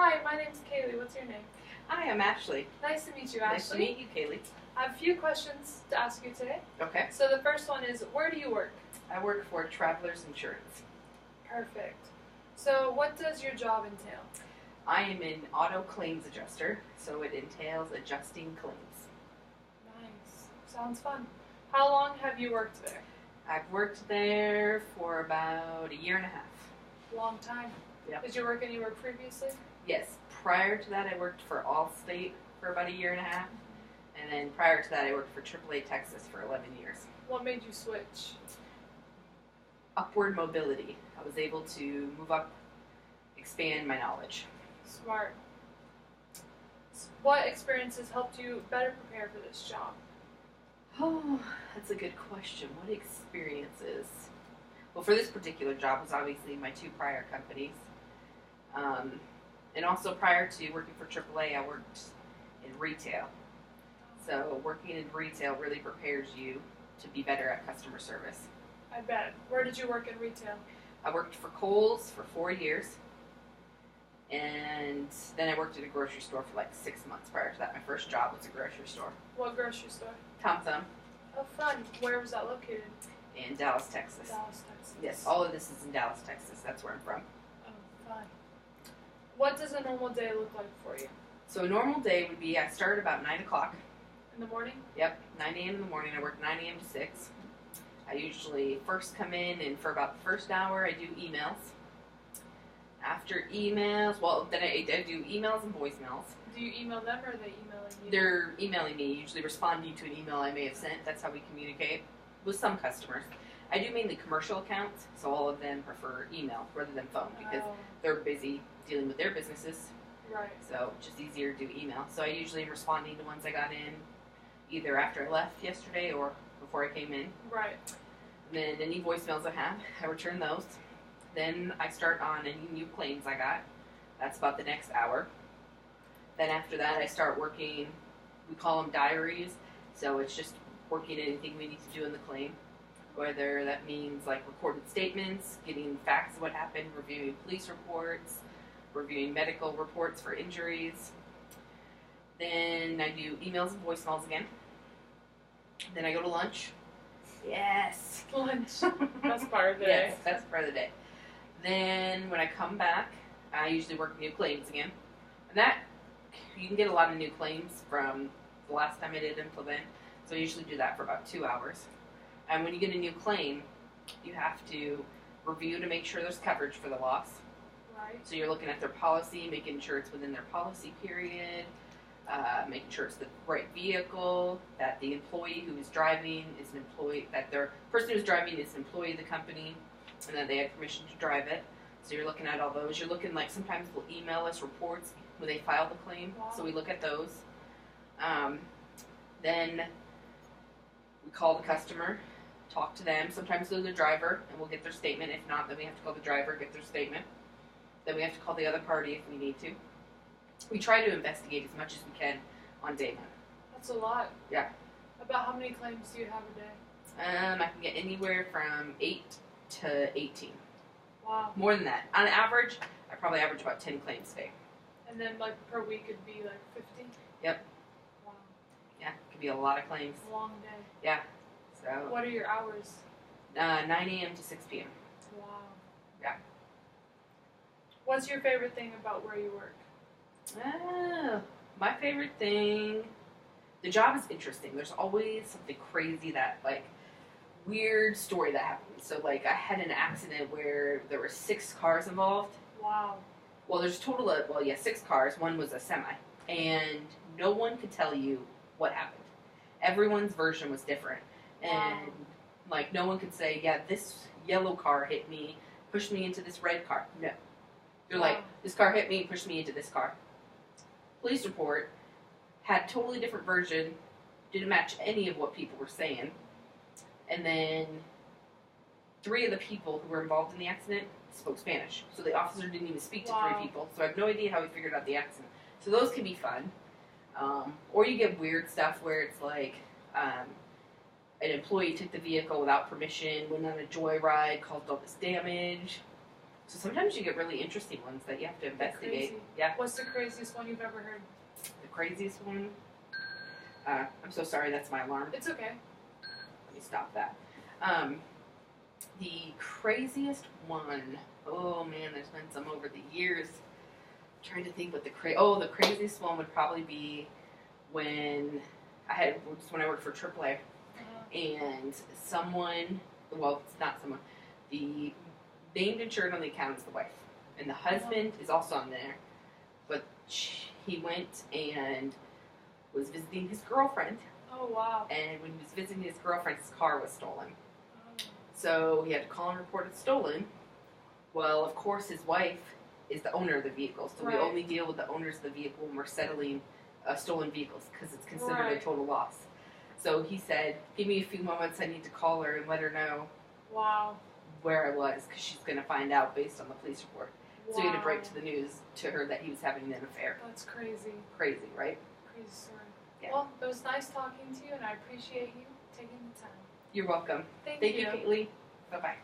Hi, my name's Kaylee. What's your name? Hi, I'm Ashley. Nice to meet you, Ashley. Nice to meet you, Kaylee. I have a few questions to ask you today. Okay. So the first one is, where do you work? I work for Travelers Insurance. Perfect. So what does your job entail? I am an auto claims adjuster, so it entails adjusting claims. Nice. Sounds fun. How long have you worked there? I've worked there for about a year and a half. Long time. Yep. Did you work anywhere previously? Yes. Prior to that, I worked for Allstate for about a year and a half. And then prior to that, I worked for AAA Texas for 11 years. What made you switch? Upward mobility. I was able to move up, expand my knowledge. Smart. What experiences helped you better prepare for this job? Oh, that's a good question. What experiences? Well, for this particular job was obviously my two prior companies. And also prior to working for AAA, I worked in retail. So working in retail really prepares you to be better at customer service. I bet. Where did you work in retail? I worked for Kohl's for 4 years. And then I worked at a grocery store for like 6 months prior to that. My first job was a grocery store. What grocery store? Tom Thumb Oh, fun. Where was that located? in Dallas, Texas. Dallas, Texas. Yes, all of this is in Dallas, Texas. That's where I'm from. Oh, fun. What does a normal day look like for you? So a normal day would be I start about 9 o'clock. In the morning? Yep, 9 a.m. in the morning. I work 9 a.m. to 6. I usually first come in, and for about the first hour, I do emails. After emails, well, then I do emails and voicemails. Do you email them or are they emailing you? They're emailing me, usually responding to an email I may have sent. That's how we communicate with some customers. I do mainly commercial accounts, so all of them prefer email rather than phone because they're busy dealing with their businesses. Right. So it's just easier to do email. So I usually am responding to ones I got in either after I left yesterday or before I came in. Right. And then any voicemails I have, I return those. Then I start on any new claims I got. That's about the next hour. Then after that, I start working, we call them diaries. So it's just working anything we need to do in the claim. Whether that means like recorded statements, getting facts of what happened, reviewing police reports, reviewing medical reports for injuries. Then I do emails and voicemails again. Then I go to lunch. Yes. Lunch. That's part of the Yes, day. that's part of the day. Then when I come back, I usually work new claims again. And that, you can get a lot of new claims from the last time I did implement. So I usually do that for about 2 hours. And when you get a new claim, you have to review to make sure there's coverage for the loss. Right. So you're looking at their policy, making sure it's within their policy period, making sure it's the right vehicle, that the employee who is driving is an employee, that their person who's driving is an employee of the company, and that they have permission to drive it. So you're looking at all those. You're looking like sometimes they'll email us reports when they file the claim, Wow. so we look at those. Then we call the customer, talk to them. Sometimes they're the driver, and we'll get their statement. If not, then we have to call the driver, get their statement. Then we have to call the other party if we need to. We try to investigate as much as we can on day one. That's a lot. Yeah. About how many claims do you have a day? I can get anywhere from 8 to 18. Wow. More than that. On average, I probably average about 10 claims a day. And then like per week it'd be like 50? Yep. Wow. Yeah, it could be a lot of claims. A long day. Yeah. So What are your hours? 9 a.m. to 6 p.m. Wow. Yeah. What's your favorite thing about where you work? My favorite thing, the job is interesting. There's always something crazy weird story that happens. So like I had an accident where there were 6 cars involved. Wow. Well, there's a total of, 6 cars. One was a semi. And no one could tell you what happened. Everyone's version was different. Wow. And like no one could say, yeah, this yellow car hit me, pushed me into this red car. No. They're Wow. like, this car hit me, pushed me into this car. Police report had totally different version, didn't match any of what people were saying. And then 3 of the people who were involved in the accident spoke Spanish. So the officer didn't even speak to Wow. 3 people. So I have no idea how he figured out the accident. So those can be fun. Or you get weird stuff where it's like an employee took the vehicle without permission, went on a joyride, caused all this damage. So sometimes you get really interesting ones that you have to investigate. Crazy. Yeah. What's the craziest one you've ever heard? The craziest one. I'm so sorry. That's my alarm. It's okay. Let me stop that. The craziest one. Oh man, there's been some over the years. I'm trying to think what the the craziest one would probably be when when I worked for AAA, and someone. Well, it's not someone. The named insured on the account is the wife, and the husband is also on there, but he went and was visiting his girlfriend. Oh wow. And when he was visiting his girlfriend, his car was stolen. Oh. So he had to call and report it stolen. Well, of course, his wife is the owner of the vehicle, so we Right. only deal with the owners of the vehicle when we're settling stolen vehicles because it's considered a Right. total loss. So he said, "Give me a few moments. I need to call her and let her know Wow. where I was because she's going to find out based on the police report." Wow. So he had to break to the news to her that he was having an affair. That's crazy. Crazy, right? Crazy story. Yeah. Well, it was nice talking to you, and I appreciate you taking the time. You're welcome. Thank Thank you. you, Kaylee. Bye-bye.